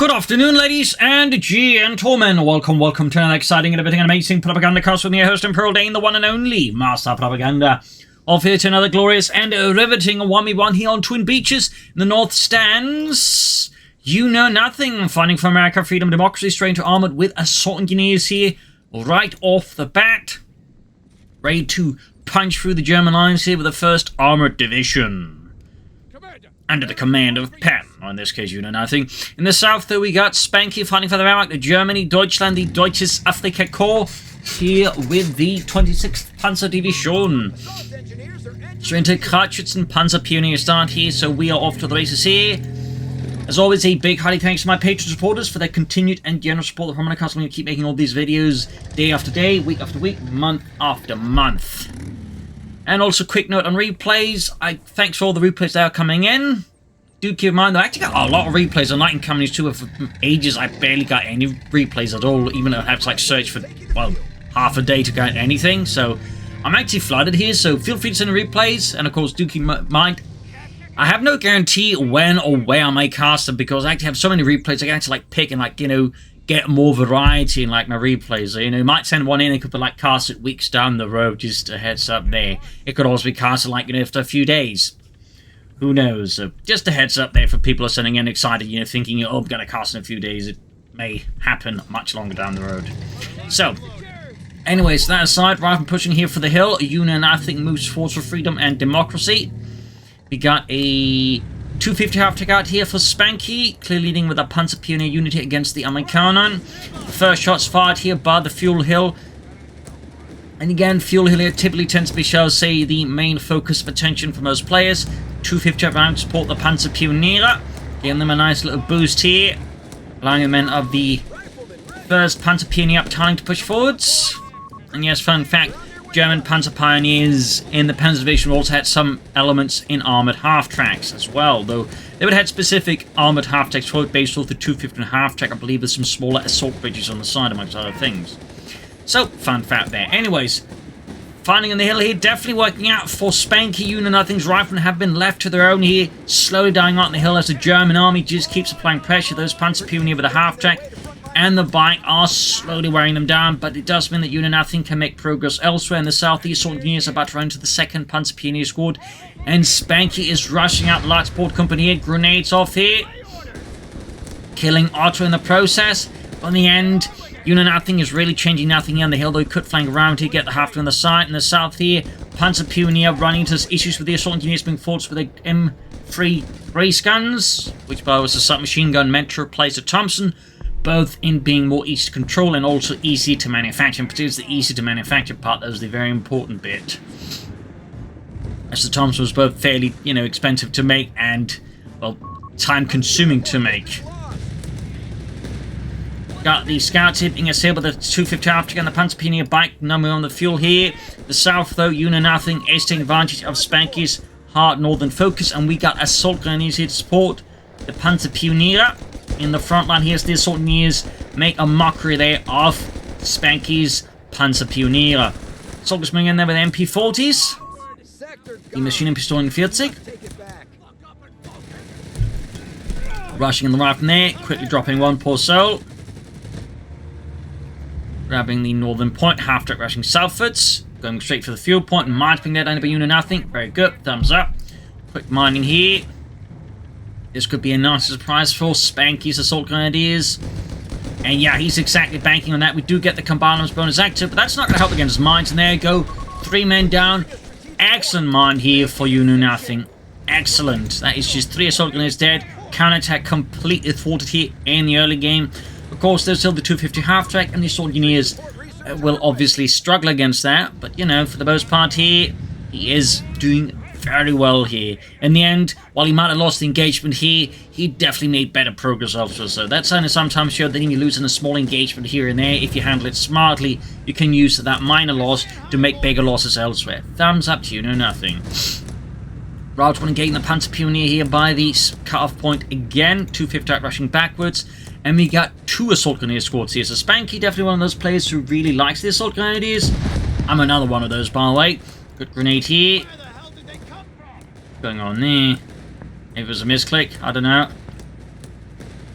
Good afternoon, ladies and gentlemen. Welcome to another exciting and everything amazing Propagandacast with me, your host and Pearl Dane, the one and only Master Propaganda. Off here to another glorious and riveting 1v1 here on Twin Beaches. In the north stands Youknownothing, fighting for America, freedom, democracy, straight into Armoured with assault engineers here right off the bat. Ready to punch through the German lines here with the 1st Armoured Division. Under the command of Penn, or in this case, Youknownothing. In the south, though, we got Spanky fighting for the Wehrmacht, Germany, Deutschland, the Deutsches Afrika Korps, here with the 26th Panzerdivision. So into Kratschützen Panzer Pioneer start here, so we are off to the races here. As always, a big highly thanks to my Patreon supporters for their continued and generous support of Propagandacast. I'm going to keep making all these videos day after day, week after week, month after month. And also, quick note on replays. Thanks for all the replays that are coming in. Do keep in mind, I actually got a lot of replays on Night and Companies 2. For ages, I barely got any replays at all. Even though I have to search for, well, half a day to get anything. So, I'm actually flooded here. So, feel free to send replays. And of course, do keep in mind, I have no guarantee when or where I may cast them. Because I actually have so many replays, I can actually pick and get more variety in my replays. So, you might send one in, it could be cast it weeks down the road, just a heads up there. It could also be casted after a few days. Who knows? So just a heads up there for people who are sending in excited, thinking, oh, I'm going to cast in a few days. It may happen much longer down the road. So, anyways, that aside, rather than pushing here for the hill, Youknownothing moves forward for freedom and democracy. We got a 250 half-tech out here for Spanky, clearly leading with a Panzer Pioneer unit against the Amerikaner. First shots fired here by the Fuel Hill. And again, Fuel Hill here typically tends to be, shall I say, the main focus of attention for most players. 250 round to support the Panzer Pioneer, giving them a nice little boost here, allowing the men of the 1st Panzer Pioneer up time to push forwards. And yes, fun fact, German Panzer Pioneers in the Panzer Division also had some elements in armoured half-tracks as well, though they would have had specific armoured half-tracks based off the 250 half-track, I believe, with some smaller assault bridges on the side, amongst other things. So, fun fact there. Anyways, finding on the hill here, definitely working out for Spanky. Youknownothing's riflemen have been left to their own here, slowly dying out on the hill as the German army just keeps applying pressure. Those Panzer Pioneer with the half-track and the bike are slowly wearing them down, but it does mean that Youknownothing can make progress elsewhere. In the southeast, assault engineers are about to run into the 2nd Panzer Pioneer squad, and Spanky is rushing out the light support company here. Grenades off here, killing Otto in the process. But in the end, Youknownothing is really changing nothing here on the hill, though he could flank around here, get the half on the side. In the south here, Panzer Pioneer running into issues with the assault engineers being forced with the M3 race guns, which by the way was a submachine gun meant to replace the Thompson, both in being more easy to control and also easy to manufacture. And particularly the easy to manufacture part, that was the very important bit, as the Thompson was both fairly, expensive to make and, well, time-consuming to make. Got the scouts hitting us here with the 250 after and the Panzer Pioneer bike number on the fuel here. The south, though, Youknownothing is taking advantage of Spanky's hard northern focus, and we got assault grenadiers here to support the Panzer Pioneer. In the front line, here's the assault engineers make a mockery there of Spanky's Panzer Pioneer. Soldiers coming in there with MP40s. Die Maschinenpistolen 40. Rushing in the right from there, quickly dropping one poor soul. Grabbing the northern point, half-track rushing southwards. Going straight for the fuel point, and mining that down by Youknownothing. Very good, thumbs up. Quick mining here. This could be a nice surprise for Spanky's assault grenadiers. And yeah, he's exactly banking on that. We do get the combined bonus active, but that's not going to help against his mines. And there you go, 3 men down. Excellent mine here for Youknownothing. Excellent. That is just 3 assault grenadiers dead. Counterattack completely thwarted here in the early game. Of course, there's still the 250 half-track, and the assault engineers will obviously struggle against that. But, for the most part here, he is doing very well here. In the end, while he might have lost the engagement here, he definitely made better progress elsewhere. So that's sometimes showed that if you're losing a small engagement here and there, if you handle it smartly, you can use that minor loss to make bigger losses elsewhere. Thumbs up to Youknownothing. Route 1 engaging the Panzer Pioneer here by the cut-off point again. 250 rushing backwards. And we got 2 assault grenadier squads here. So Spanky, definitely one of those players who really likes the assault grenadiers. I'm another one of those, by the way. Good grenade here. Going on there. Maybe it was a misclick, I don't know.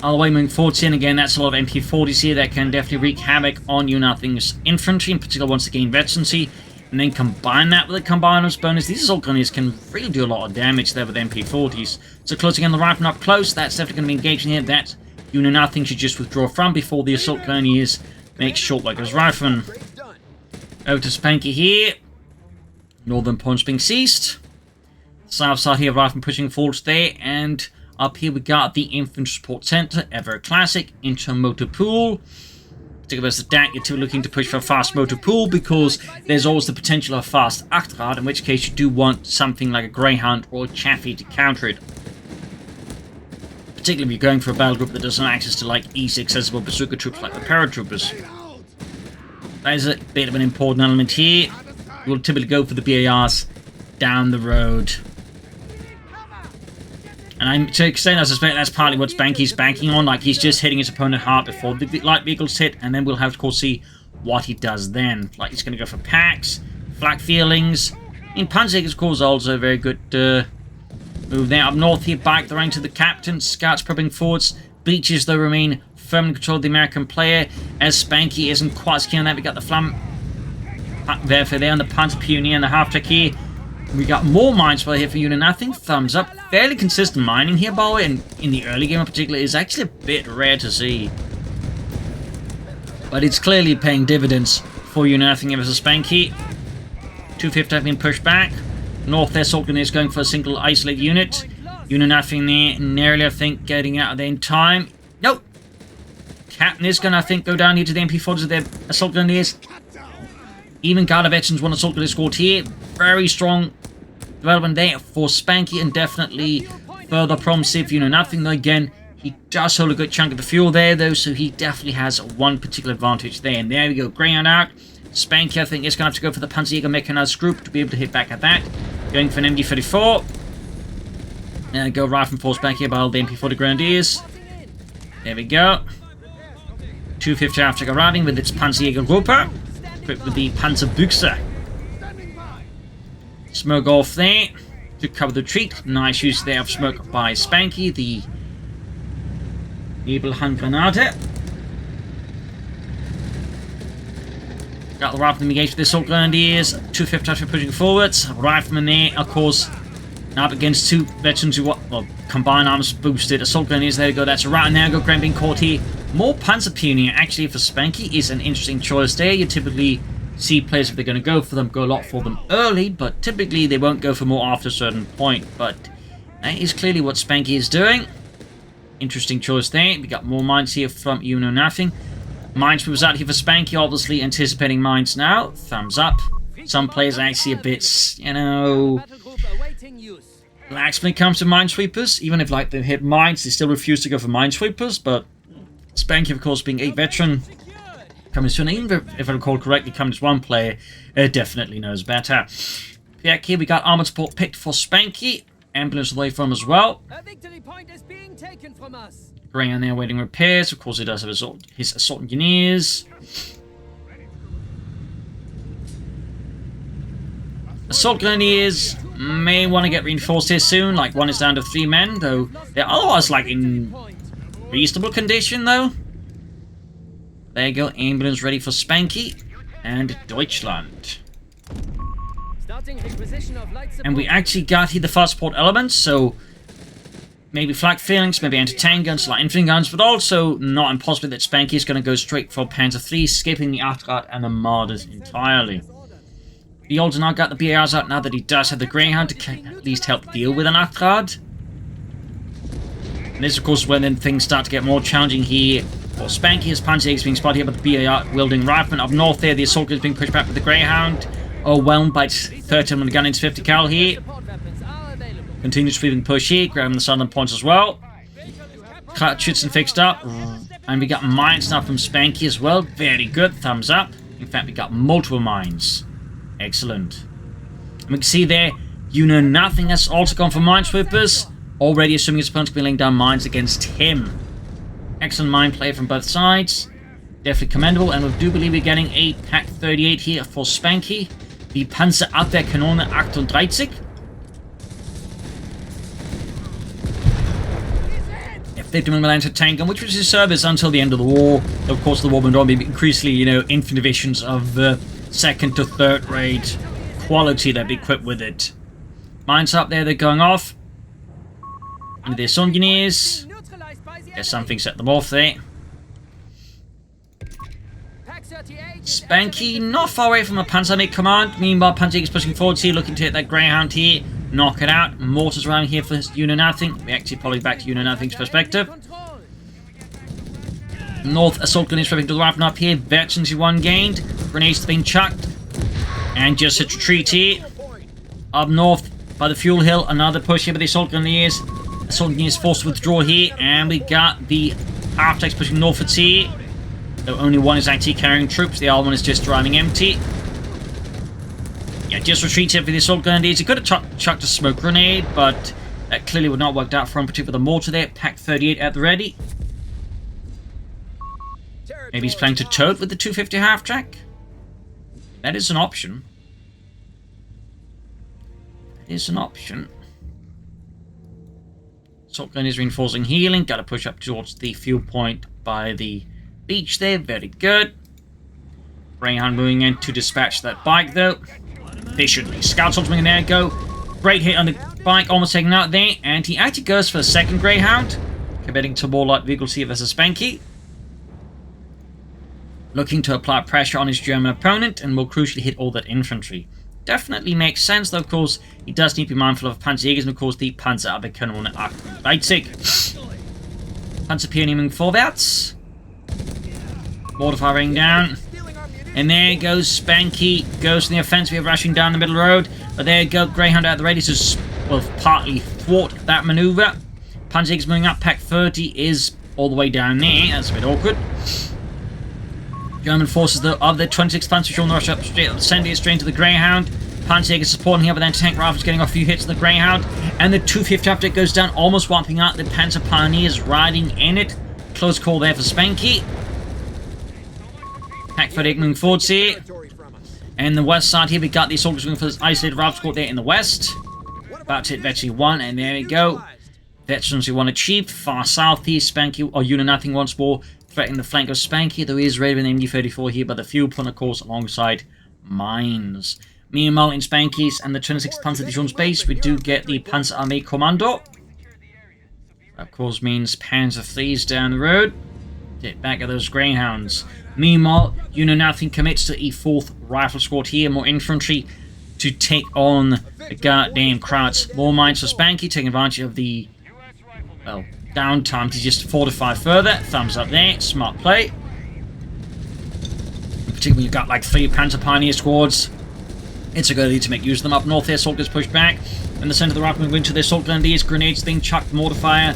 all the way moving forwards in. Again, that's a lot of MP40s here that can definitely wreak havoc on Youknownothing's infantry, in particular once they gain veterancy. And then combine that with the combiner's bonus. These assault grenadiers can really do a lot of damage there with MP40s. So closing in the rifle up close, that's definitely going to be engaging here. That Youknownothing should just withdraw from before the assault grenadiers make short work of his rifleman. Over to Spanky here. Northern points being seized. South side here, rifleman pushing forwards there. And up here we got the Infantry Support Center, ever classic, into motor pool. Particularly as the DAK, you're too looking to push for a fast motor pool because there's always the potential of a fast Achterrad, in which case you do want something like a Greyhound or a Chaffee to counter it. Particularly if you're going for a battle group that doesn't have access to like easy accessible bazooka troops like the paratroopers. That is a bit of an important element here. You'll typically go for the BARs down the road. And to an extent, I suspect that's partly what Spanky's banking on. Like, he's just hitting his opponent hard before the light vehicles hit, and then we'll have to, of course, see what he does then. Like, he's going to go for packs, flak feelings. Panzerjäger, of course, also a very good move there. Up north here, back the rank to the captain. Scouts probing forwards. Breaches, though, remain firm in control of the American player, as Spanky isn't quite keen on that. We got the Flam Werfer there, and the Panzer Pioneer and the half-track here. We got more mines for here for Youknownothing. Thumbs up. Fairly consistent mining here, by the way, and in the early game in particular, is actually a bit rare to see. But it's clearly paying dividends for Youknownothing versus Spanky. 250 have been pushed back. North there, Saltgun is going for a single isolated unit. Youknownothing there, nearly, I think, getting out of there in time. Nope. Captain is going to, I think, go down here to the MP40s of their assault grenadiers. Even Garda veterans, one assault grenadier scored here. Very strong development there for Spanky, and definitely further promising for Youknownothing. Though again, he does hold a good chunk of the fuel there, though, so he definitely has one particular advantage there. And there we go, Greyhound out. Spanky, I think, is going to have to go for the Panzerjäger mechanized group to be able to hit back at that. Going for an MD-34. And go rifle force back here by all the MP-40 Grenadiers. There we go. 250 after arriving with its Panzerjäger Gruppe, equipped with the Panzerbüchse. Smoke off there to cover the retreat. Nice use there of smoke by Spanky, the Nebelhandgranate. Got the rifleman engaged with the assault grenadiers. 250 after pushing forwards. Rifleman there, of course, up against two veterans who want, well, combined arms boosted assault grenadiers. There we go. That's right now. Go Grand being caught here. More Panzer Pioneer actually for Spanky is an interesting choice there. You typically see players, if they're going to go for them, go a lot for them early, but typically they won't go for more after a certain point. But that is clearly what Spanky is doing. Interesting choice there. We got more mines here from Youknownothing. Minesweepers out here for Spanky, obviously anticipating mines now. Thumbs up. Some players are actually a bit, you know, lax when it comes to minesweepers. Even if, like, they hit mines, they still refuse to go for minesweepers. But Spanky, of course, being a veteran, coming soon, even if I recall correctly, coming as one player, definitely knows better. Back here, we got Armoured Support picked for Spanky. Ambulance away from him as well. A victory point is being taken from us. Grey on there waiting repairs. Of course, he does have his assault engineers. Assault grenadiers may want to get reinforced here soon. Like, one is down to 3 men, though they're otherwise, like, in reasonable condition, though. There you go. Ambulance ready for Spanky and Deutschland. And we actually got here the fast support elements, so maybe flak feelings, maybe anti-tank guns, light infantry guns, but also not impossible that Spanky is going to go straight for Panzer III, skipping the Achterrad and the Marders entirely. He also now got the BARs out now that he does have the Greyhound to at least help deal with an Achterrad. And this, of course, is when then things start to get more challenging here for Spanky. His Panzerjäger is being spotted here by the BAR wielding rifleman. Up north there, the assault is being pushed back with the Greyhound. Overwhelmed by its 30 gun into 50 cal here. Continues sweeping push here, grabbing the southern points as well. Schützen fixed up. And we got mines now from Spanky as well. Very good, thumbs up. In fact, we got multiple mines. Excellent. And we can see there, Youknownothing has also gone for minesweepers. Already assuming his opponent's going to be laying down mines against him. Excellent mine play from both sides. Definitely commendable. And we do believe we're getting a Pack 38 here for Spanky. Die Panzerabwehrkanone 38. 50mm anti-tank gun, which was his service until the end of the war. Of course, the war went on, increasingly, you know, infantry divisions of second to third rate quality that be equipped with it. Mines up there, they're going off. And their Engineers. There's something set them off there. Spanky not far away from a Panzer mid command. Meanwhile, Panzer is pushing forward here, looking to hit that Greyhound here. Knock it out. Mortars around here for Youknownothing. We actually probably back to Youknownothing's perspective. North assault gun is ripping to the right and up here. Veterans one gained. Grenades being chucked. And just a retreat here. Up north by the fuel hill. Another push here by the assault gunneers. Assault gunneers forced to withdraw here. And we got the half-tanks pushing northwards here. Though only one is actually carrying troops. The other one is just driving empty. Yeah, just retreats here for the assault grenadiers. He could have chucked a smoke grenade, but that clearly would not worked out for him, particularly with the mortar there. Pack 38 at the ready. Maybe he's planning to tote with the 250 half-track. That is an option. That is an option. Assault gun is reinforcing healing. Got to push up towards the fuel point by the beach there. Very good. Greyhound moving in to dispatch that bike, though. Efficiently. Scout soldier in there. Go. Great hit on the bike. Almost taken out there. And he actually goes for a second Greyhound. Committing to more light vehicles here versus Spanky. Looking to apply pressure on his German opponent. And will crucially hit all that infantry. Definitely makes sense, though, of course, he does need to be mindful of Panzerjägers and, of course, the Panzerabwehrkanone Leipzig. Panzerpionier moving vorwärts. Mortar firing down. And there goes Spanky. Goes to the offensive. We are rushing down the middle road. But there you go. Greyhound out of the ready to, well, partly thwart that maneuver. Panzerjägers moving up. Pack 30 is all the way down there. That's a bit awkward. German forces of the 26th Panzer Division rush up straight into the Greyhound. Panzerjäger supporting here with anti-tank rifles, getting off a few hits to the Greyhound. And the 250 update goes down, almost wiping out the Panzer Pioneers riding in it. Close call there for Spanky. Pack 38 moving forward here. And the west side here, we got the soldiers moving for this isolated rifle squad there in the west. About to hit Veteran 1, and there we go. Veterans 1 achieved. Far south here, Spanky, or Youknownothing once more. Threatening the flank of Spanky, though he is ready with an MG-34 here by the fuel plant, of course, alongside mines. Meanwhile, in Spanky's and the 26th Panzer Division's base, we do get the Panzer Armee Kommando. Of course, means Panzer III's down the road. Get back at those Greyhounds. Meanwhile, Youknownothing commits to a 4th Rifle Squad here, more infantry to take on the goddamn Krauts. More mines for Spanky, taking advantage of the, well, downtime to just fortify further. Thumbs up there. Smart play. Particularly when you've got like 3 Panzer Pioneer squads. It's a good idea to make use of them. Up north, their assault gets pushed back. In the center of the rifle moving into their assault grenadiers. Grenades being chucked, mortar fire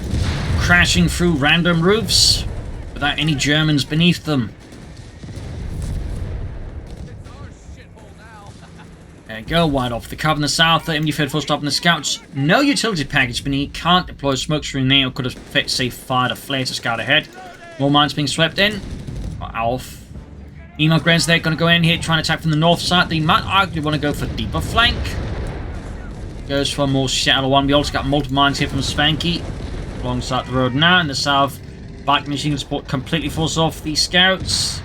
crashing through random roofs without any Germans beneath them. There you go, wide off the cover in the south. The MD-34 stopping the scouts. No utility package, but he can't deploy smoke screen there. Or could have fit, say, fired a flare to scout ahead. More mines being swept in. Alf. Email Gren's there, going to go in here, trying to attack from the north side. They might arguably want to go for deeper flank. Goes for a more shallow one. We also got multiple mines here from Spanky. Alongside the road now in the south. Bike machine support completely forces off the scouts.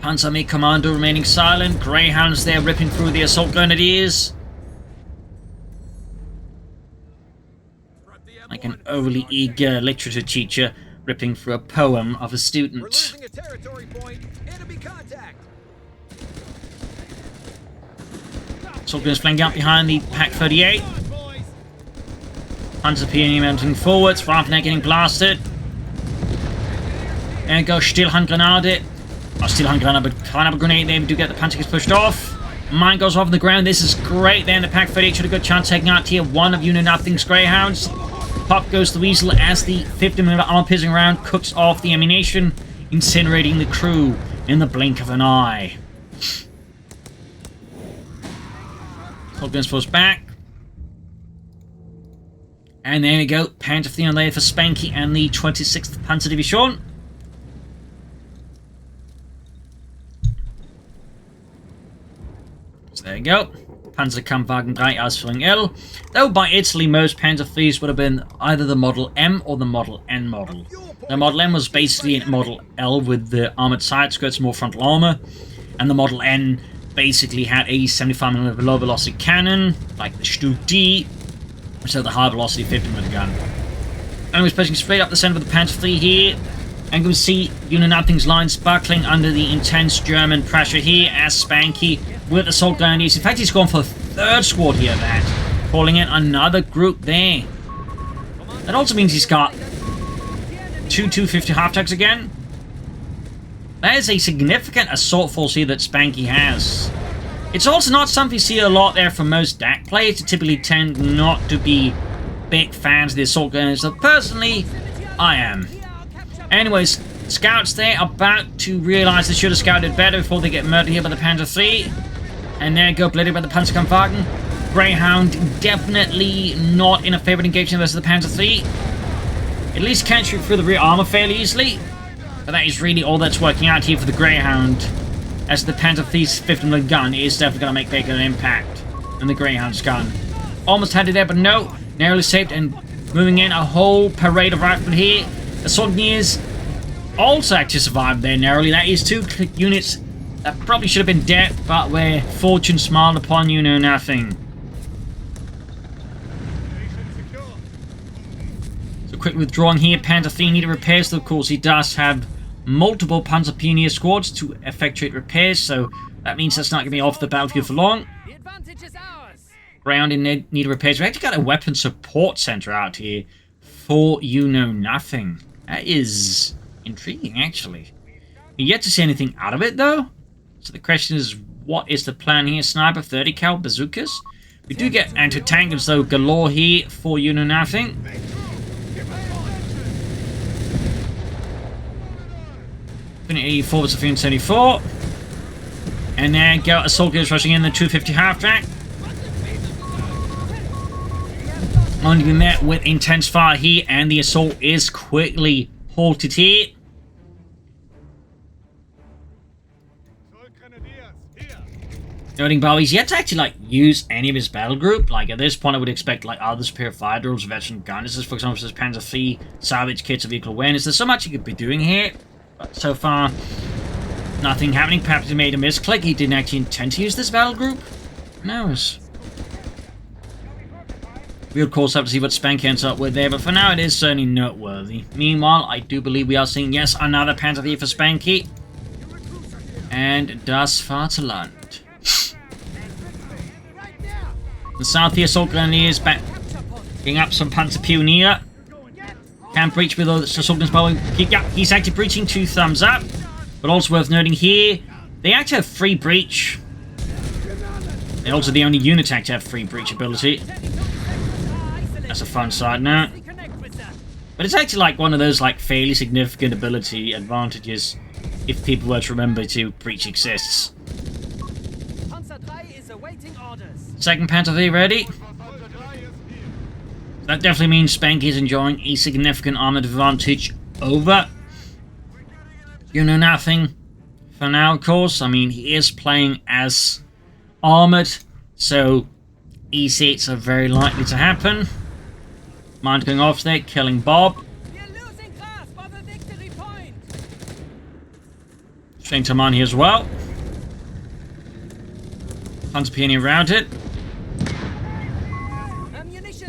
Panzer Armee Commando remaining silent. Greyhounds there ripping through the assault grenadiers. Like an overly eager literature teacher ripping through a poem of a student. Assault gunners flanking out behind the Pack 38. Panzer Pionier mounting forwards. Rifleneck getting blasted. There we go, Stillhandgranate. Oh, Stillhandgranate, but can't have a grenade there. We do get the Panzerjägers pushed off. Mine goes off on the ground. This is great. Then the Pack 38 should have a good chance taking out tier 1 of Youknownothing's Greyhounds. Pop goes the Weasel as the 50mm armor piercing round cooks off the ammunition, incinerating the crew in the blink of an eye. Guns force back. And there we go. Panzer III there for Spanky and the 26th Panzer Division. So there you go. Panzerkampfwagen 3 Ausführung L, though by Italy most Panzer IIIs would have been either the Model M or the Model N model. The Model M was basically a Model L with the armoured side skirts, more frontal armour, and the Model N basically had a 75mm low velocity cannon, like the Stu D, so the high velocity 50mm gun. And we're pushing straight up the centre of the Panzer III here, and you can see Youknownothing's lines buckling under the intense German pressure here as Spanky with assault grenadiers. In fact, he's gone for a third squad here, that, calling in another group there. That also means he's got two 250 half-tanks again. That is a significant assault force here that Spanky has. It's also not something you see a lot there from most DAK players, who typically tend not to be big fans of the assault grenadiers, so personally, I am. Anyways, scouts there about to realize they should have scouted better before they get murdered here by the Panzer III. And there go, blooded by the Panzerkampfwagen. Greyhound definitely not in a favourite engagement versus the Panzer III. At least can't shoot through the rear armour fairly easily. But that is really all that's working out here for the Greyhound, as the Panzer III's 50mm gun is definitely going to make bigger impact than the Greyhound's gun. Almost had it there, but no. Narrowly saved and moving in a whole parade of riflemen here. Assault engineers also actually survived there narrowly. That is two units that probably should have been dead, but where fortune smiled upon Youknownothing. So quick withdrawing here. Panzer III needed repairs, so of course he does have multiple Panzer Pioneer squads to effectuate repairs, so that means that's not going to be off the battlefield for long. The advantage is ours. Ground in need of repairs. We actually got a weapon support center out here for Youknownothing. That is intriguing, actually. We're yet to see anything out of it, though. So the question is, what is the plan here? Sniper, 30 cal, bazookas. We do get anti-tankers, though, galore here for Youknownothing. Infinity 4 versus 374. And there go, assault gunners rushing in the 250 half-track. Only be met with intense fire here, and the assault is quickly halted here. Noting Bowie's yet to actually use any of his battle group. At this point I would expect other superior fire drills, veteran gunners, for example, his Panzer III salvage kits of vehicle awareness. There's so much he could be doing here, but so far nothing happening. Perhaps he made a misclick. He didn't actually intend to use this battle group. Who knows? We of course have to see what Spanky ends up with there, but for now it is certainly noteworthy. Meanwhile, I do believe we are seeing, yes, another Panzer III for Spanky. And das Vaterland. The South here, assault grenadiers backing up some Panzer Pioneer. Can't breach with all the assault gunners. Yeah, he's actually breaching, 2 thumbs up. But also worth noting here, they actually have free breach. They're also the only unit to actually have free breach ability. That's a fun side note. But it's actually one of those fairly significant ability advantages if people were to remember to breach exists. Second Panzer V ready. That definitely means Spanky is enjoying a significant armored advantage over Youknownothing for now, of course. I mean, he is playing as armored, so E6s are very likely to happen. Mind going off there, killing Bob. Staying to mine here as well. Panzer Pioneer routed.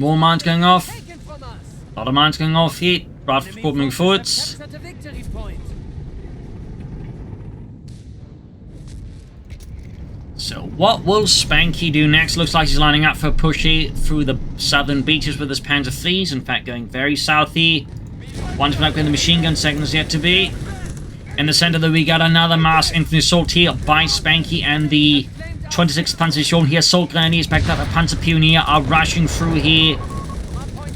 More mines going off. A lot of mines going off here. Right forward, moving forwards. So what will Spanky do next? Looks like he's lining up for a push here through the southern beaches with his Panzer IIIs. In fact, going very south here. One's been up with the machine gun, second is yet to be. In the center, though, we got another mass infantry assault here by Spanky, and the 26th Panzer Division here. Assault grenadiers backed up by Panzer Pioneer are rushing through here.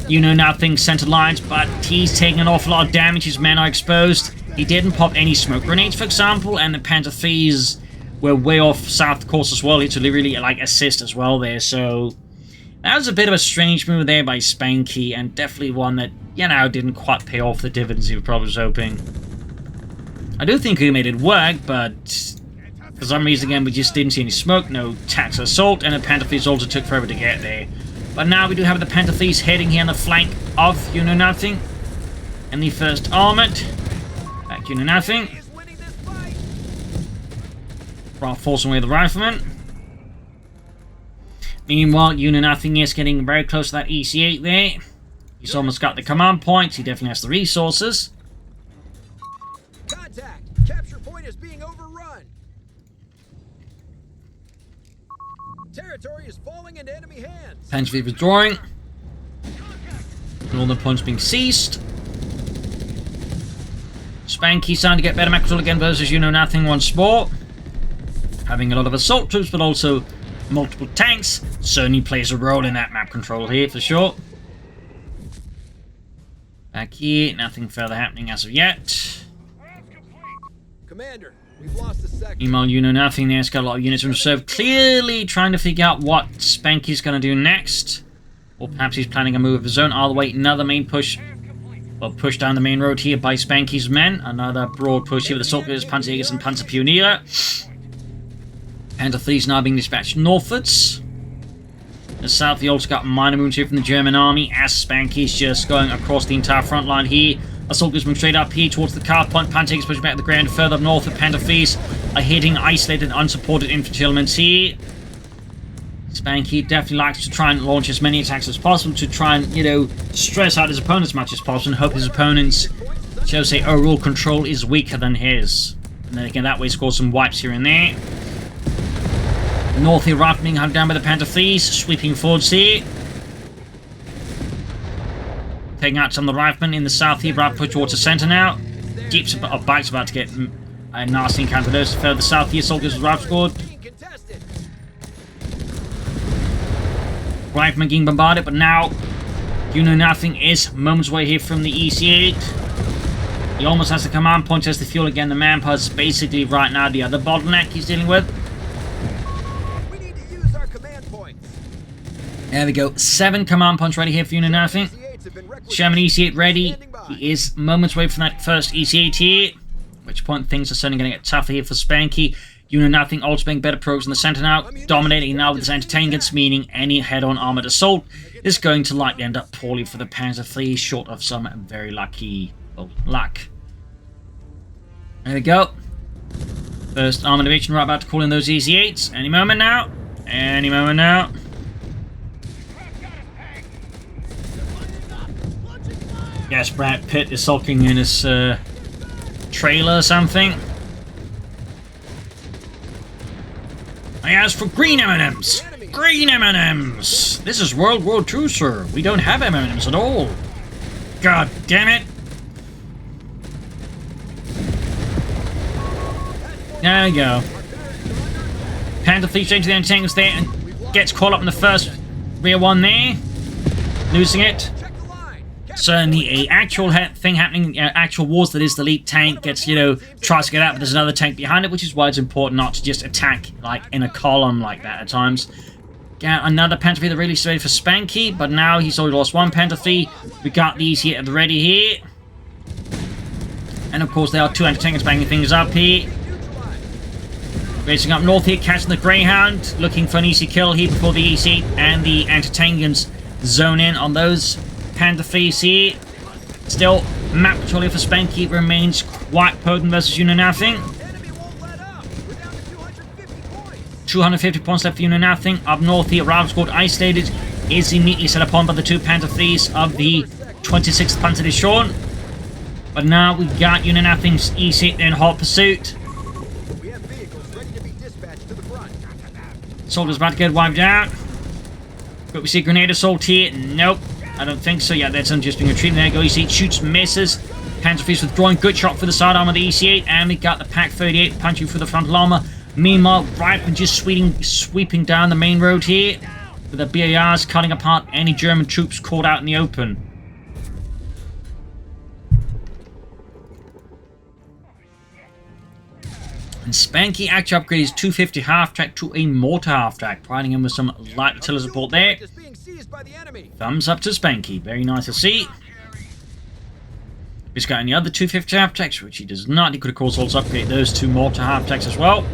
Youknownothing center lines, but he's taking an awful lot of damage. His men are exposed. He didn't pop any smoke grenades, for example, and the Panzer IIIs were way off south course as well. He to really assist as well there. So that was a bit of a strange move there by Spanky, and definitely one that didn't quite pay off the dividends he probably was hoping. I do think he made it work, but For some reason, again, we just didn't see any smoke, no tactical assault, and the Panther Thieves also took forever to get there. But now we do have the Panther Thieves heading here on the flank of Youknownothing. And the 1st Armoured. Back Youknownothing. Forcing away the Riflemen. Meanwhile, Youknownothing is getting very close to that EC8 there. He's almost got the command points. He definitely has the resources. Contact! Capture point is being overrun. Territory is falling into enemy hands. Panther Thieves withdrawing. Northern points being seized. Spanky starting to get better map control again versus Youknownothing once more. Having a lot of assault troops, but also multiple tanks certainly plays a role in that map control here for sure. Back here, nothing further happening as of yet. Commander, we've lost a second. Meanwhile, Youknownothing there's got a lot of units in reserve, clearly trying to figure out what Spanky's going to do next. Or perhaps he's planning a move of his own. Either way, another main push. Well, push down the main road here by Spanky's men. Another broad push here with the Soldiers, Panzerjägers, and Panzerpioniere. Panther Thieves now being dispatched northwards. The south, we also got minor moves here from the German army as Spanky's just going across the entire front line here. Assaulters moving straight up here towards the car point. Panzerjägers pushing back to the ground. Further up north, the Panther Thieves are hitting isolated, unsupported infantry elements here. Spanky definitely likes to try and launch as many attacks as possible to try and, you know, stress out his opponents as much as possible and hope his opponents, shall we say, overall control is weaker than his. And then again, that way score some wipes here and there. North here, right being hunted down by the Panther Thieves, sweeping forwards here. Taking out some of the riflemen in the south here, right push towards the centre now. Jeeps or bikes about to get a nasty encounter. Those further south here, soldiers with rifle squad. Riflemen getting bombarded, but now Youknownothing is moments away here from the EC8. He almost has the command point, has the fuel again. The manpower's basically right now the other bottleneck he's dealing with. There we go. 7 command points ready here for Youknownothing. Sherman EC8 ready. He is moments away from that first EC8 here. At which point things are certainly going to get tougher here for Spanky. Youknownothing also being better progress in the center now. Dominating now with his anti-tanks, meaning any head-on armored assault is going to likely end up poorly for the Panther Thieves, short of some very lucky luck. There we go. First armored division right about to call in those EC8s. Any moment now. Any moment now. Yes, Brad Pitt is sulking in his trailer or something. I asked for green M&Ms! Green M&Ms! This is World War II, sir. We don't have M&Ms at all. God damn it. There we go. Panther Thieves into the anti-tanks there and gets caught up in the first rear one there. Losing it. Certainly a actual thing happening, actual wars that is the lead tank gets, you know, tries to get out, but there's another tank behind it, which is why it's important not to just attack, like, in a column like that at times. Another Panther Thief that really ready for Spanky, but now he's already lost one Panther Thief. We got these here at the ready here. And of course there are 2 anti-tankers banging things up here. Racing up north here, catching the Greyhound, looking for an easy kill here before the EC and the anti-tankers zone in on those Panther Thieves here. Still, map control here for Spanky remains quite potent versus Youknownothing. 250 points left for Youknownothing. Up north here, Rifle Squad isolated is immediately set upon by the 2 Panther Thieves of the 26th Panzer Division. But now we got Youknownothing's EC in hot pursuit. Soldiers about to get wiped out. But we see grenade assault here. Nope. I don't think so. Yeah, that's just being retreated. There you go. You see it shoots, misses. Panther Thieves withdrawing. Good shot for the sidearm of the EC8. And we got the Pack 38 punching through the frontal armor. Meanwhile, Riflemen just sweeping down the main road here. With the BARs cutting apart any German troops caught out in the open. And Spanky actually upgraded his 250 half-track to a mortar half-track, providing him with some light artillery support there. Thumbs up to Spanky. Very nice to see. He's got any other 250 half-tracks, which he does not. He could of course also upgrade those 2 mortar half-tracks as well.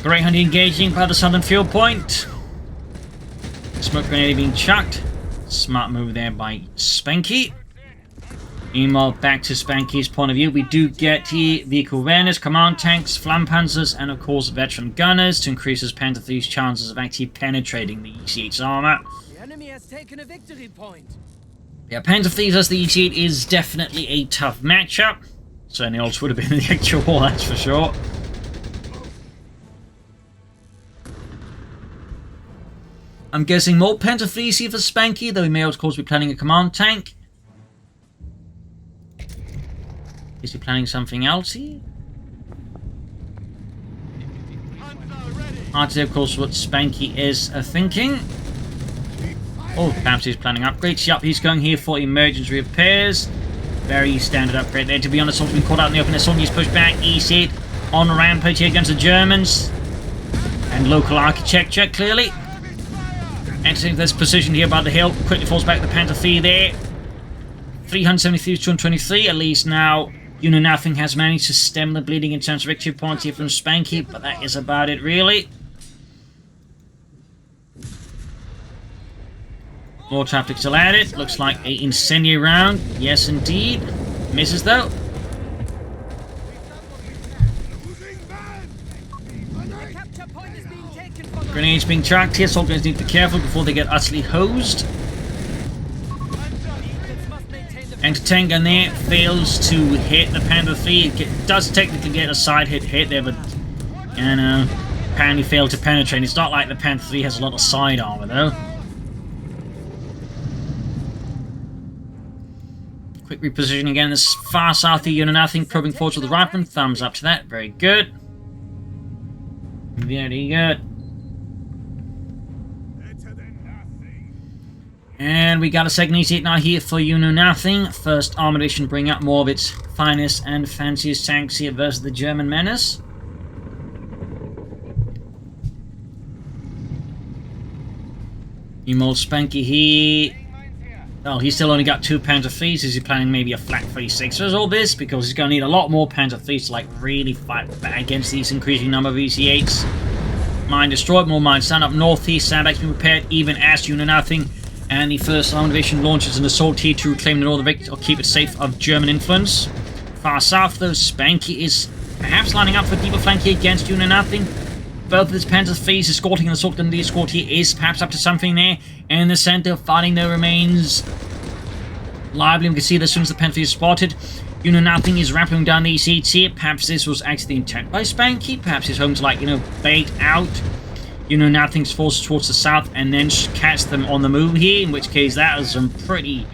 Great Hunter engaging by the southern field point. Smoke grenade being chucked. Smart move there by Spanky. Meanwhile, back to Spanky's point of view, we do get here vehicle awareness, command tanks, flampanzers, and of course veteran gunners to increase his Panther III's chances of actually penetrating the EC8's armor. The enemy has taken a victory point. Yeah, Panther III as the EC8 is definitely a tough matchup. Certainly else would have been in the actual war, that's for sure. I'm guessing more Panther III's here for Spanky, though he may of course be planning a command tank. Is he planning something else here? Hard to say, of course, what Spanky is thinking. Oh, perhaps he's planning upgrades. Yup, he's going here for emergency repairs. Very standard upgrade there. To be honest, Sultan's been caught out in the open. The Sultan's pushed back. EC8 on rampage here against the Germans. And local architecture, clearly. Entering this position here by the hill. Quickly falls back the Panther III there. 373 to 223. At least now, Youknownothing has managed to stem the bleeding in terms of victory points here from Spanky. But that is about it, really. More traffic still at it. Looks like an incendiary round. Yes, indeed. Misses, though. Grenades being tracked here. Soldiers need to be careful before they get utterly hosed. Anti-tank gun there fails to hit the Panther III. It does technically get a side hit there, but apparently failed to penetrate. It's not like the Panther III has a lot of side armor, though. Quick repositioning again. This far south of Youknownothing, probing forward to the rifleman. Thumbs up to that. Very good. Very good. And we got a second EC8 now here for Youknownothing. First Armoured Edition bring out more of its finest and fanciest tanks here versus the German menace. Meanwhile, Spanky here. Oh, he's still only got 2 Panther III's. Is he planning maybe a flat 36 for all this? Because he's going to need a lot more Panther III's to like really fight back against these increasing number of EC8s. Mine destroyed, more mines stand up northeast. Sandbags being prepared even as Youknownothing. And the first Armoured Division launches an assault here to reclaim the northern victory or keep it safe of German influence. Far south, though, Spanky is perhaps lining up for a deeper flank here against Youknownothing. Both of his Panther III's escorting, and the assault gun the escort here is perhaps up to something there. In the center, fighting there remains lively. We can see that as soon as the Panther is spotted, Youknownothing is rappelling down the EC8 here. Perhaps this was actually the intent by Spanky. Perhaps he's hoping to, like, bait out Youknownothing's forces towards the south and then catch them on the move here, in which case that is some pretty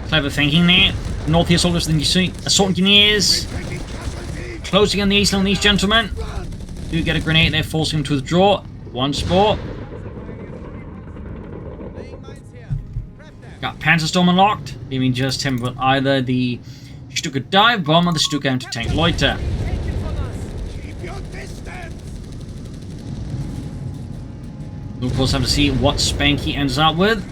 clever thinking there. North here, soldiers and assault engineers closing on the east on these gentlemen. Do get a grenade there, forcing him to withdraw once more. Got Panzer Storm unlocked, leaving just him with either the Stuka dive bomb or the Stuka anti-tank loiter. We'll of course have to see what Spanky ends up with.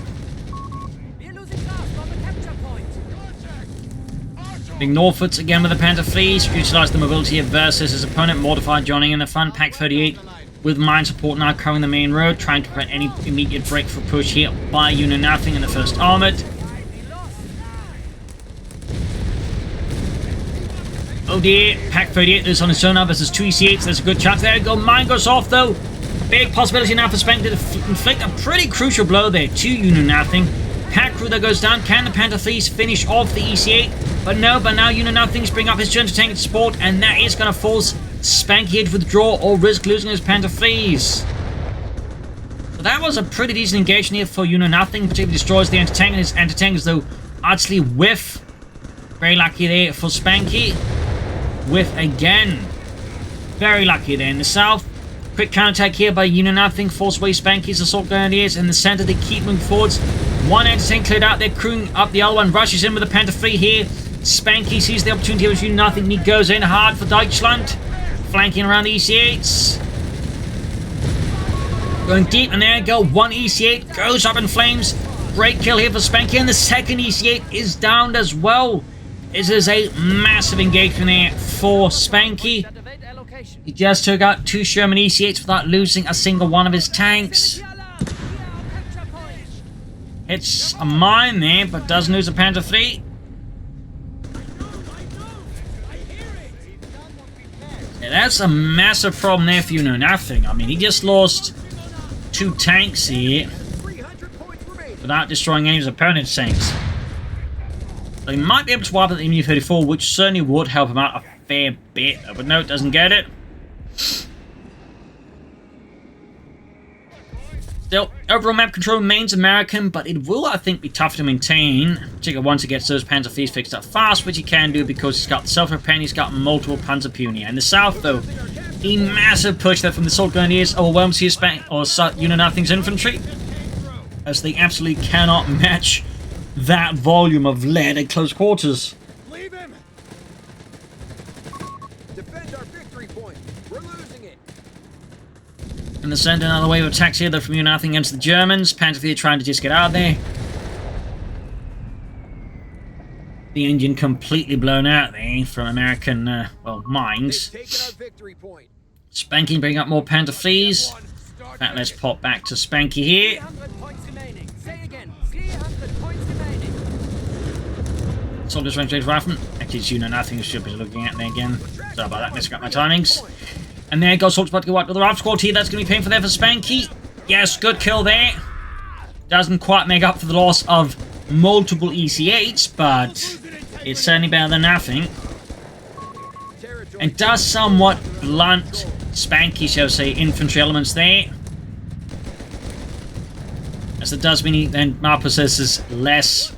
Big Norfolks again with the Panther III's. Utilise the mobility versus his opponent. Mortified joining in the fun. Pack 38 with mine support now covering the main road, trying to prevent any immediate breakthrough push here by Youknownothing in the first Armoured. Oh dear, Pack 38 is on his own now versus 2 EC8s. There's a good chance. There you go. Mine goes off though. Big possibility now for Spanky to inflict a pretty crucial blow there to Youknownothing. Pack crew that goes down. Can the Panther III's finish off the EC8? But no, but now Youknownothing's bring up his turn to tank support, and that is going to force Spanky to withdraw or risk losing his Panther III's. So that was a pretty decent engagement here for Youknownothing. Particularly destroys the anti-tank, and his anti-tank is though utterly whiff. Very lucky there for Spanky. Whiff again. Very lucky there in the south. Quick counterattack here by Youknownothing. Force away Spanky's assault grenadiers in the center. They keep moving forwards. One anti-tank cleared out. They're crewing up the other one. Rushes in with the Panther III here. Spanky sees the opportunity with Youknownothing, and he goes in hard for Deutschland. Flanking around the EC8s. Going deep, and there you go. One EC8 goes up in flames. Great kill here for Spanky, and the second EC8 is downed as well. This is a massive engagement there for Spanky. station. He just took out 2 Sherman EC8s without losing a single one of his tanks. Hits a mine there, but doesn't lose a Panther 3. Yeah, that's a massive problem there for Youknownothing. I mean, he just lost 2 tanks here without destroying any of his opponent's tanks. So he might be able to wipe out the MU-34, which certainly would help him out a fair bit. But no, doesn't get it. Still, overall map control remains American, but it will, I think, be tough to maintain, particularly once he gets those Panzer IVs fixed up fast, which he can do because he's got self-repair and he's got multiple Panzerpuni. In the south, though, a massive push there from the Assault Grenadiers overwhelms his Youknownothing's infantry, as they absolutely cannot match that volume of lead at close quarters. Leave him. Defend our victory point. We're losing it. In the center, another wave of attacks here, though, from Youknownothing against the Germans. Panther IV trying to just get out of there. The engine completely blown out there from American, well, mines. They've taken our victory point. Spanky bringing up more Panther IVs. In fact, let's pop back to Spanky here. 300 points remaining. Say again, 300 points remaining. Soldiers range rifleman. Actually, it's Youknownothing who should be looking at me again. Sorry about that, messing up my timings. And there goes Soldiers about to go out with the rifle squad here. That's going to be painful there for Spanky. Yes, good kill there. Doesn't quite make up for the loss of multiple EC8s, but it's certainly better than nothing. And does somewhat blunt Spanky, shall we say, infantry elements there. As it does mean he then now possesses less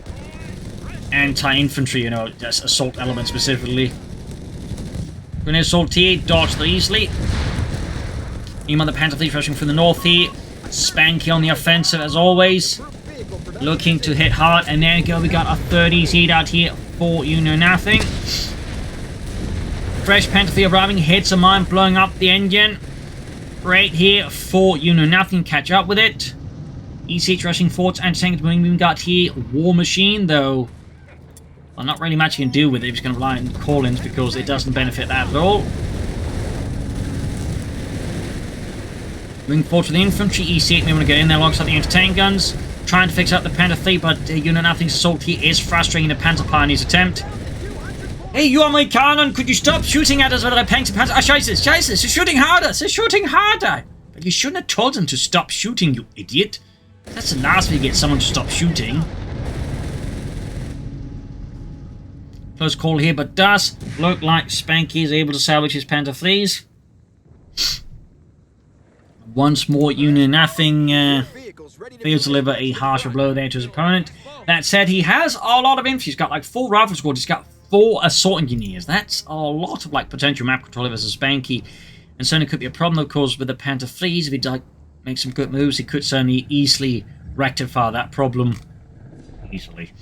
anti-infantry, you know, just assault elements specifically. Grenade assault here, dodged easily. Meanwhile, the Panther Fleet rushing from the north here. Spanky on the offensive as always. Looking to hit hard, and there we go, we got a 30s heat out here for Youknownothing. Fresh Panther Fleet arriving, hits a mine, blowing up the engine. Right here for Youknownothing, catch up with it. EC8 rushing forwards, anti-tank we got here. War Machine, though. Well, not really much you can do with it. He's going to rely on call-ins because it doesn't benefit that at all. Moving forward to the infantry, EC8 may want to get in there alongside the anti-tank guns. Trying to fix up the Panther III, but Youknownothing's assault here is frustrating the Panzer Pioneer's attempt. Hey, you Amerikaner, could you stop shooting at us with a Panzer? Ah, scheiße, they're shooting harder, they're shooting harder. But you shouldn't have told them to stop shooting, you idiot. That's the last way you get someone to stop shooting. Close call here, but does look like Spanky is able to salvage his Panther IIIs. Once more, Youknownothing fails to deliver a harsher blow there to his opponent. That said, he has a lot of infantry. He's got like 4 rifle squads. He's got 4 assault engineers. That's a lot of like potential map control versus Spanky. And certainly could be a problem, of course, with the Panther IIIs. If he does make some good moves, he could certainly easily rectify that problem. Easily.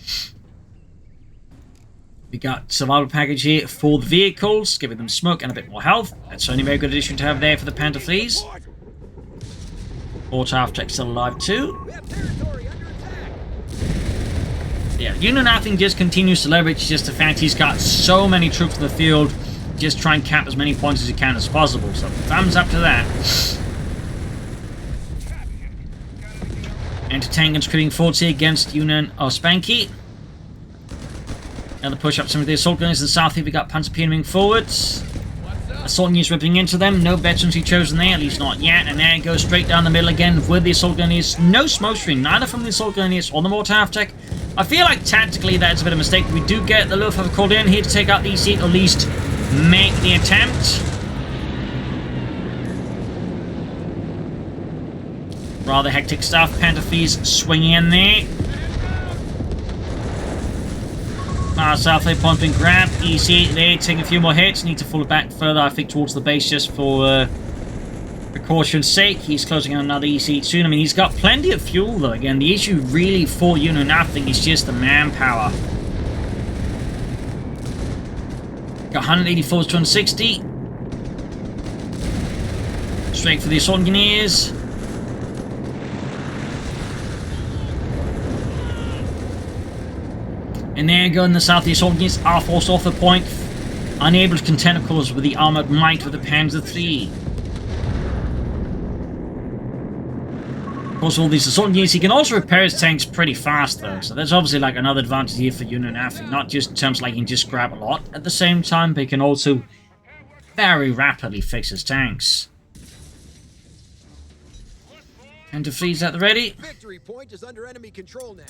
We got survival package here for the vehicles, giving them smoke and a bit more health. That's certainly a very good addition to have there for the Panther IIIs. Auto Aftex still alive too. Yeah, Youknownothing just continues to leverage just the fact he's got so many troops in the field. Just try and cap as many points as he can as possible. So thumbs up to that. Anti-tank and screaming forwards here against Spanky. Now the push up some of the assault gunners in the south here. We got Panzer moving forwards. Assault units ripping into them. No veterancy chosen there, at least not yet. And there it goes straight down the middle again with the assault gunners. No smoke screen, neither from the assault gunners or the mortar half-tech. I feel like tactically that's a bit of a mistake. We do get the Luftwaffe called in here to take out the EC, or at least make the attempt. Rather hectic stuff. Panther IIIs swinging in there. South Lane point being grabbed. EC there taking a few more hits. Need to fall back further, I think, towards the base just for precaution's sake. He's closing on another EC soon. I mean, he's got plenty of fuel, though. Again, the issue really for Youknownothing is just the manpower. Got 184 to 260. Straight for the assault engineers. And there you go in the south, the assault units are forced off the point. unable to contend, of course, with the armored might of the Panzer III. Of course, all these assault engineers, he can also repair his tanks pretty fast, though. So there's obviously like another advantage here for Youknownothing. Not just in terms of like he can just grab a lot at the same time, but he can also very rapidly fix his tanks. And to freeze at the ready. Victory point is under enemy control now.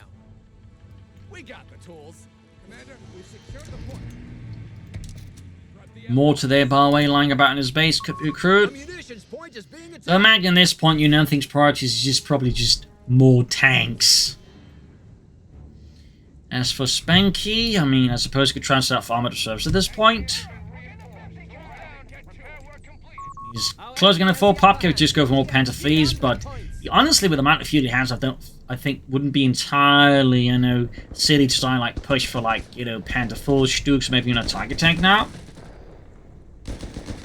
We got the tools. Commander, we secured the point. Mortar there, by the way, lying about in his base, could be recruit. Munitions point is being attacked. So imagine at this point, Youknownothing's priorities is just probably just more tanks. As for Spanky, I mean, I suppose he could transfer out for armored reserves at this point. He's closing on a full pop, could just go for more Panther IIIs, but honestly, with the amount of fuel he has, I think wouldn't be entirely, you know, silly to try and like push for like, you know, Panther IVs, Stuks, maybe a Tiger tank now.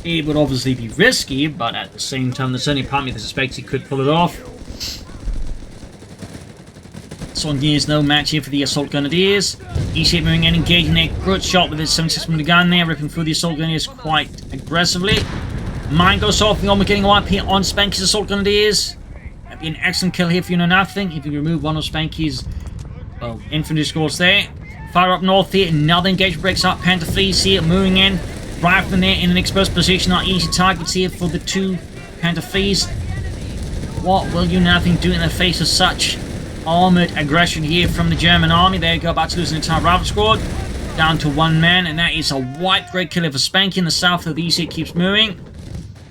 It would obviously be risky, but at the same time, there's only part of me that suspects he could pull it off. Sondier no match here for the assault grenadiers. E-shape moving in, engaging a good shot with his 76mm gun there, ripping through the assault grenadiers quite aggressively. Mine goes off, we're almost getting a wipe here on Spanky's assault grenadiers. That'd be an excellent kill here for Youknownothing if you remove one of Spanky's, well, infantry scores there. Fire up north here, another engagement breaks up. Panther IIIs here, moving in. Riflemen there in an exposed position, are easy targets here for the two Panther IIIs. What will Youknownothing do in the face of such armoured aggression here from the German army? There you go, about to lose an entire rifle squad. Down to one man, and that is a white great killer for Spanky in the south of the east. It keeps moving.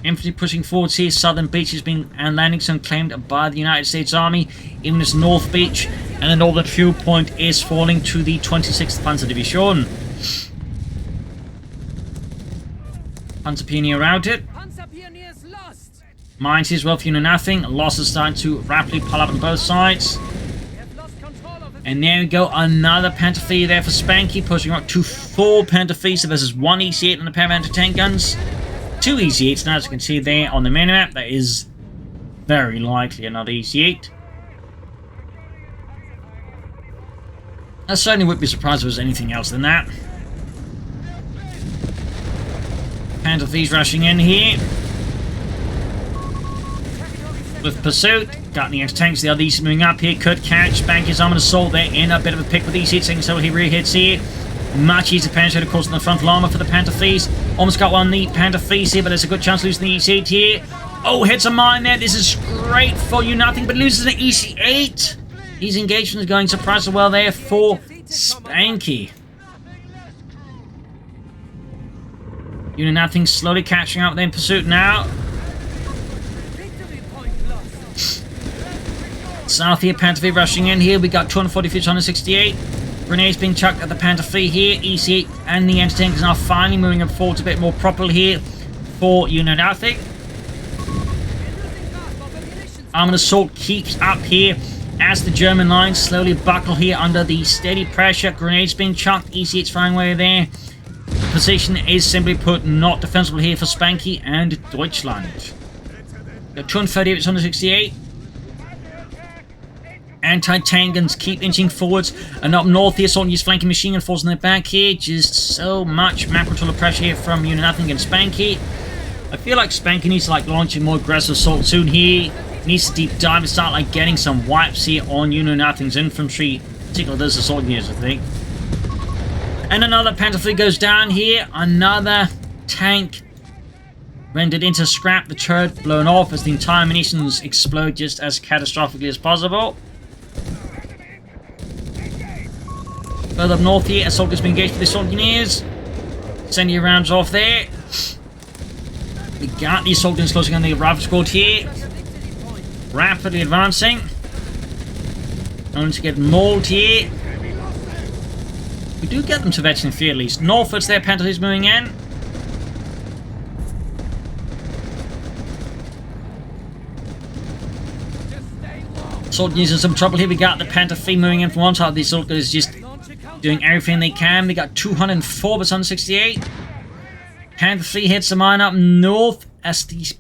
Infantry pushing forwards here. Southern Beach is being and landing zone claimed by the United States Army. Even this North Beach and the northern fuel point is falling to the 26th Panzer Division. Panzer Pioneer routed. Panzer Pioneers lost. Mines as well for Youknownothing. Losses starting to rapidly pile up on both sides. We have lost control of the And there we go, another Panther III there for Spanky, pushing up to 4 Panther IIIs. So versus 1 EC8 and a pair of anti-tank guns. 2 EC8s now, as you can see there on the minimap. That is very likely another EC8. I certainly would be surprised if there was anything else than that. Panther IIIs rushing in here. With pursuit. Got the anti-tanks, the other EC moving up here. Could catch Spanky's armored assault there. In a bit of a pick with EC8, so he re-hits here. Much easier to penetrate, of course, on the frontal armor for the Panther IIIs. Almost got one on the Panther IIIs here, but there's a good chance of losing the EC8 here. Oh, hits a mine there. This is great for Youknownothing, but loses an EC8. His engagement is going surprisingly well there for Spanky. Youknownothing slowly catching up in pursuit now. victory point lost. South here, Panther IV rushing in here. We got 240 feet, 168. Grenades being chucked at the Panther III here. EC8 and the anti-tank is now finally moving up forward a bit more properly here for Youknownothing. Armored assault keeps up here as the German lines slowly buckle here under the steady pressure. Grenades being chucked. EC8's firing away there. The position is simply put not defensible here for Spanky and Deutschland. Got 238, 168. Anti-tank guns keep inching forwards, and up north here, assault use flanking machine gun force in their back here. Just so much map controller pressure here from Youknownothing and Spanky. I feel like Spanky needs to like launch a more aggressive assault soon here. Needs to deep dive and start like getting some wipes here on Youknownothing's infantry, particularly those assault units, I think. And another Panther III goes down here. Another tank rendered into scrap. The turret blown off as the entire munitions explode just as catastrophically as possible. Further up north here, assault is being engaged with the assault engineers. Sending rounds off there. We got the assault engineers closing on the rifle squad here. Rapidly advancing. Going to get mauled here. We do get them to veteran fear at least. Northwards there, Panther is moving in. Assault using some trouble here. We got the Panther III moving in from one side. The assault is just doing everything they can. We got 204 but 168. Panther III hits the mine up north as the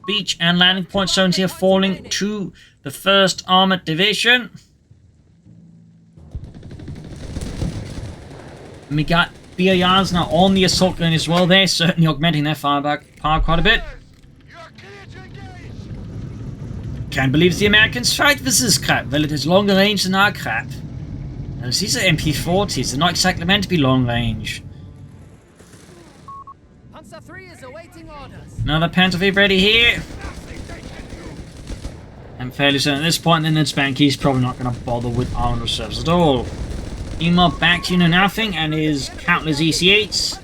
beach and landing point zones here falling to the 1st Armored Division. And we got BARs now on the assault gun as well. They're certainly augmenting their fireback power quite a bit. Can't believe the Americans fight with this crap. Well, it is longer range than our crap. And these are MP40s. They're not exactly meant to be long range. Panzer 3 is awaiting orders. Another Panzer V ready here. I'm fairly certain at this point then Spanky's probably not going to bother with armor reserves at all. Meanwhile, back to Youknownothing and his countless EC8s.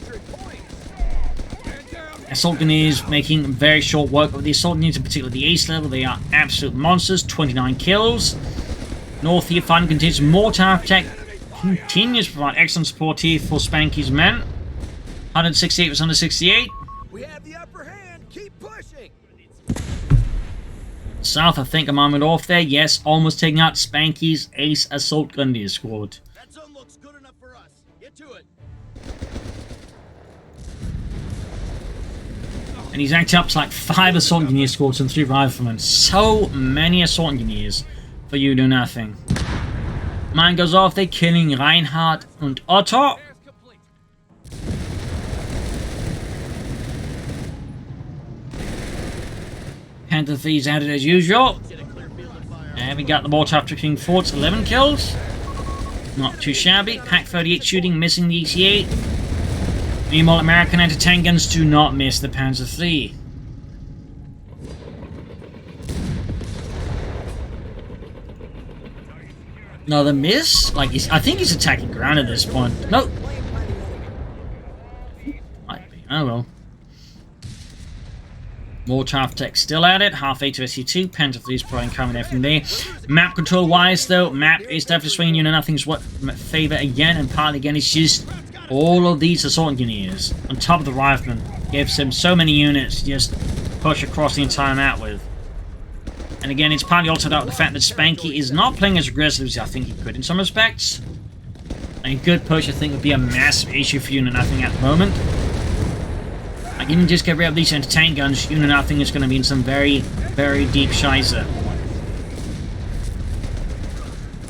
Assault Gunneers making very short work of the Assault Gunneers, in particular the ace level. They are absolute monsters. 29 kills. North here fighting continues. More tower attack continues to provide excellent support here for Spanky's men. 168 was 168. We have the upper hand. Keep pushing. South, I think I'm armored off there. Yes, almost taking out Spanky's ace Assault Gunneer squad. That zone looks good enough for us. Get to it. And he's actually up to like 5 Assault Engineer squads and 3 Riflemen. So many Assault Engineers for Youknownothing. Mine goes off, they're killing Reinhardt and Otto. Panther V's added as usual. And we got the mortar after King Forts, 11 kills. Not too shabby. Pack 38 shooting, missing the EC8. Meanwhile, American anti-tank guns do not miss the Panzer III. Another miss? Like, I think he's attacking ground at this point. Nope. Might be. Oh well. More Chaff Tech still at it. Half 8 to SC2. Panzer III's probably coming there from there. Map control wise, though, map is definitely swinging Youknownothing's favor again, and partly again, it's just all of these assault engineers on top of the riflemen gives him so many units to just push across the entire map with. And again, it's partly altered out with the fact that Spanky is not playing as aggressively as I think he could in some respects. A good push, I think, would be a massive issue for Youknownothing at the moment. Like, even just get rid of these anti-tank guns, Youknownothing is going to be in some very, very deep shizer.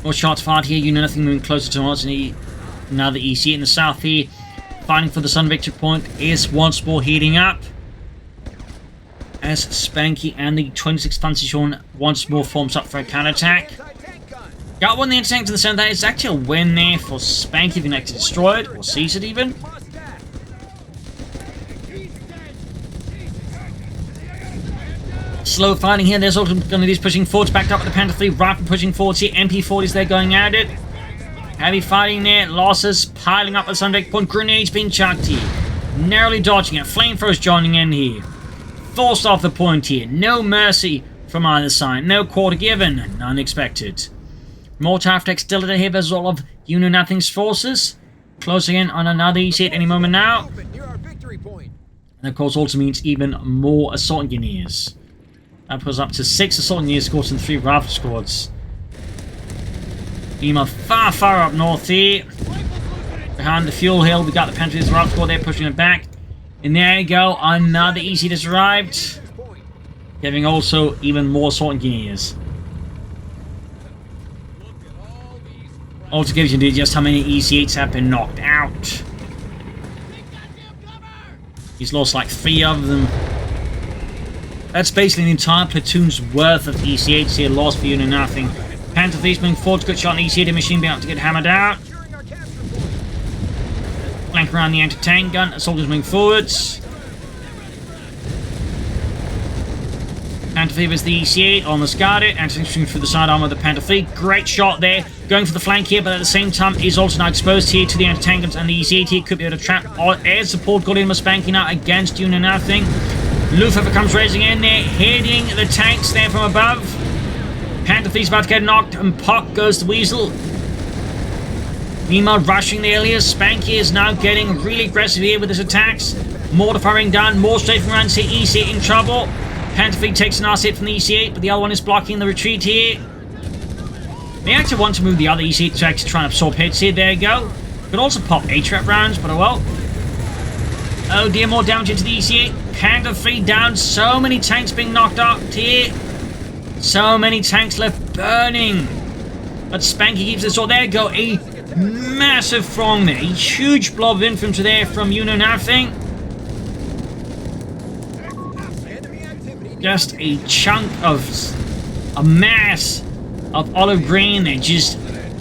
More shots fired here, Youknownothing moving closer towards another EC in the south here. Fighting for the Sun Victory Point is once more heating up. As Spanky and the 26th Fancy once more forms up for a counterattack. Got one the anti-tank to the center. It's actually a win there for Spanky if he next to destroy it, or seize it even. Slow fighting here. There's also going to be pushing forwards, backed up with the Panther III. Rifle pushing forwards here. MP40s there going at it. Heavy fighting there. Losses piling up at the Sun Victory Point. Grenades being chucked here. Narrowly dodging it. Flamethrowers joining in here. Forced off the point here. No mercy from either side. No quarter given. None expected. More Taftek still at the hip as all of Youknownothing's forces. Closing in on another EC at any moment now. And of course also means even more assault engineers. That was up to 6 assault engineer squads and 3 rifle squads. Meanwhile, far up north here. Behind the fuel hill, we got the Panthers rifle squad there pushing it back. And there you go, another EC that's arrived. Giving also even more assault engineers. Also gives you just how many EC8s have been knocked out. He's lost like 3 of them. That's basically an entire platoon's worth of EC8s here lost for Youknownothing. Panther III's moving forward, good shot on EC8, machine being able to get hammered out. Flank around the anti-tank gun, soldiers moving forwards. Panther IV is the EC8, almost got it. Anti-tank through the side arm of the Panther IV. Great shot there. Going for the flank here, but at the same time is also now exposed here to the anti-tank guns, and the EC8 here could be able to trap air support. Got in with Spanky now against Youknownothing. Luftwaffe comes racing in there, hitting the tanks there from above. Panther IV's about to get knocked, and pop goes the Weasel. Meanwhile, rushing the alias, Spanky is now getting really aggressive here with his attacks. Mortar firing down, more strafing runs here, EC8 in trouble. Panther IV takes an arse hit from the EC8, but the other one is blocking the retreat here. They actually want to move the other EC8 to actually try and absorb hits here, there you go. Could also pop A-trap rounds, but oh well. Oh dear, more damage into the EC8. Panther IV down, so many tanks being knocked out here. So many tanks left burning. But Spanky keeps it, so there you go. A massive throng there. A huge blob of infantry there from Youknownothing. Enemy activity. Just a chunk of a mass of olive green. They're just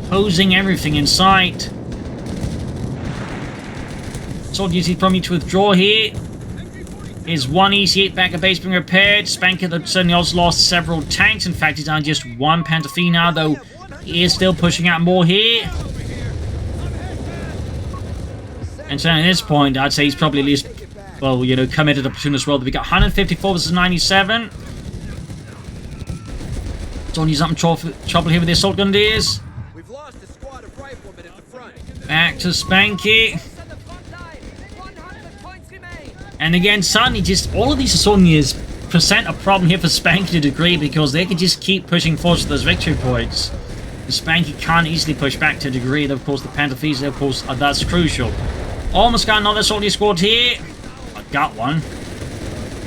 posing everything in sight. Soldiers need probably to withdraw here. Is one EC8 back at base being repaired. Spanky certainly also lost several tanks. In fact, he's down just one Panther III now, though he is still pushing out more here. And so at this point, I'd say he's probably at least, well, you know, committed a platoon as well. We got 154 versus 97. Tony's up in trouble here with the assault grenadiers. We've lost a squad of riflemen at the front. Back to Spanky. And again, suddenly, just all of these assault grenadiers present a problem here for Spanky to a degree because they can just keep pushing forward to those victory points. And Spanky can't easily push back to a degree. Of course, the Panther IIIs, of course, that's crucial. Almost got another assault squad here. I got one.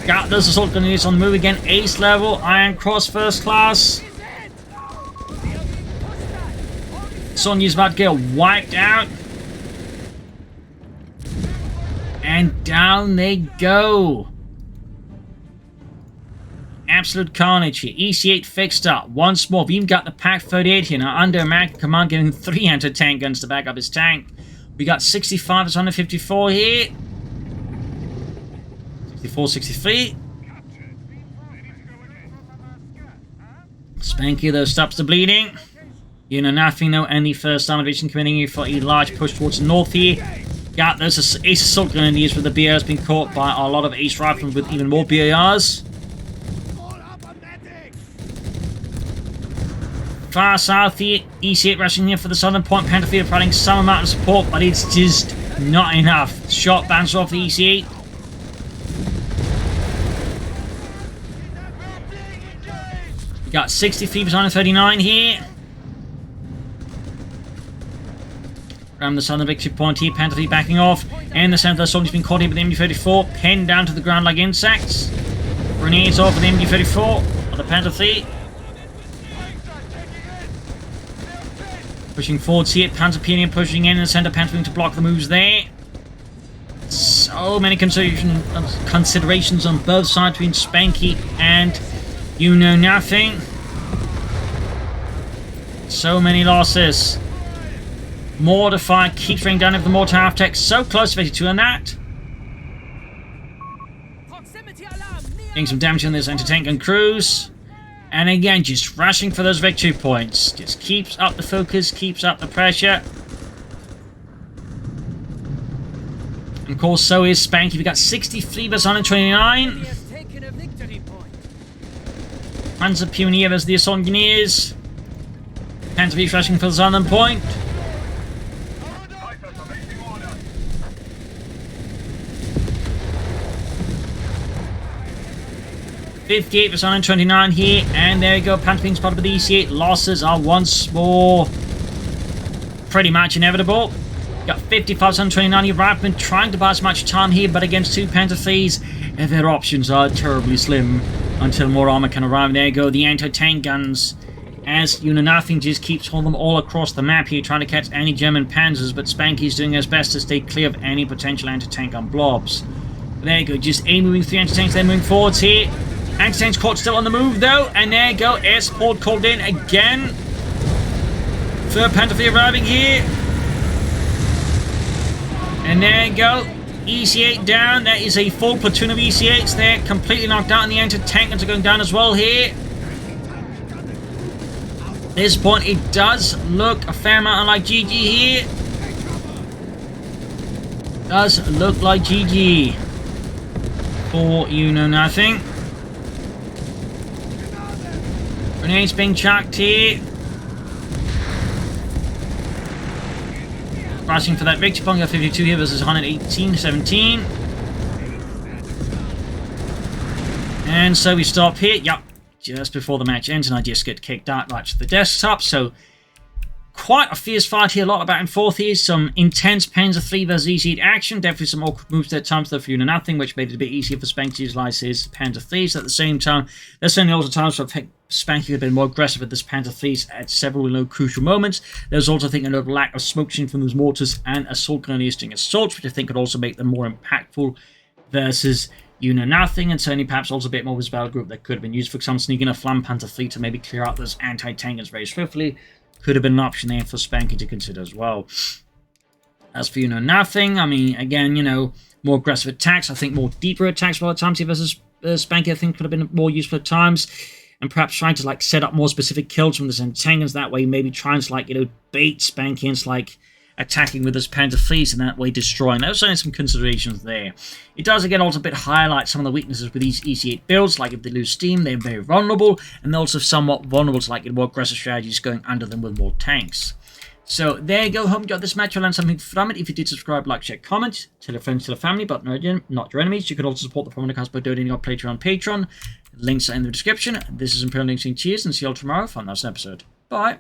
Got those assault grenadiers on the move again. Ace level, Iron Cross first class. Sonya's about to get wiped out. And down they go. Absolute carnage here. EC8 fixed up once more. We've even got the Pack 38 here now under American command, giving 3 anti-tank guns to back up his tank. We got 65 as 154 here. 64, 63. Spanky though stops the bleeding. Youknownothing though, and the 1st Armored Division committing for a large push towards the north here. Got those Ace assault grenadiers with the BARs being caught by a lot of Ace riflemen with even more BARs. Far south here, EC8 rushing here for the southern point. Panther III providing some amount of support, but it's just not enough. Shot bounces off the EC8. We got 63 versus 139 here. Around the southern victory point here, Panther III backing off. And the center soldiers being caught here with the MG34, pinned down to the ground like insects. Grenades off with the MG34 of the Panther III. Pushing forwards here, Panther Pioneer pushing in the center, Panther to block the moves there. So many considerations on both sides between Spanky and Youknownothing. So many losses. Mortified keeps raining down over the mortar half-tech. So close to 82 on that. Getting some damage on this anti-tank and cruise. And again, just rushing for those victory points. Just keeps up the focus, keeps up the pressure. And of course, so is Spanky. We got 63 versus 129. Panzer Pioneer versus the Assault Engineers. Panther V rushing for the southern point. .58 versus 129 here, and there you go. Panther being spotted with the EC8. Losses are once more pretty much inevitable. Got 55 versus 129 here. Riflemen trying to buy as much time here, but against 2 Panther IIIs, their options are terribly slim until more armor can arrive. There you go. The anti-tank guns, as Youknownothing just keeps holding them all across the map here, trying to catch any German panzers, but Spanky's doing his best to stay clear of any potential anti-tank on blobs. But there you go. Just moving 3 anti-tanks, then moving forwards here. Anti-tanks caught still on the move though, and there you go, air support called in again. 3rd Panther III arriving here. And there you go, EC8 down. That is a full platoon of EC8s there, completely knocked out, and the anti-tank guns are going down as well here. At this point, it does look a fair amount like GG here. Does look like GG for Youknownothing. Grenades being chucked here. Rushing for that victory point. Got 52 here versus 118, 17. And so we stop here. Yep. Just before the match ends, and I just get kicked out right to the desktop. So quite a fierce fight here. A lot of back and forth here. Some intense Panzer III versus EC8 action. Definitely some awkward moves at times though for Youknownothing, which made it a bit easier for Spanky to utilize his Panzer IIIs. At the same time, there's certainly also times where Spanky could have been more aggressive with this Panther fleet at several crucial moments. There's also, I think, a lack of smoke screen from those mortars and assault grenadiers doing assaults, which I think could also make them more impactful versus Youknownothing, and certainly perhaps also a bit more of a battle group that could have been used. For example, sneaking a Flam Panther fleet to maybe clear out those anti-tankers very swiftly could have been an option there for Spanky to consider as well. As for Youknownothing, I mean, again, more aggressive attacks. I think more deeper attacks by the time versus Spanky, I think, could have been more useful at times. And perhaps trying to, set up more specific kills from the anti-tankers. That way, maybe trying to, bait Spanky into, attacking with his Panther fleet and that way destroying. There's certainly some considerations there. It does, again, also a bit highlight some of the weaknesses with these EC8 builds. Like, if they lose steam, they're very vulnerable. And they're also somewhat vulnerable to, more aggressive strategies going under them with more tanks. So there you go. Hope you got this match. You'll learn something from it. If you did, subscribe, like, share, comment. Tell your friends, tell your family, but not your enemies. You can also support the Propagandacast by donating our Patreon on Patreon. Links are in the description. This is Imperial Links. Cheers, and see you all tomorrow for another episode. Bye.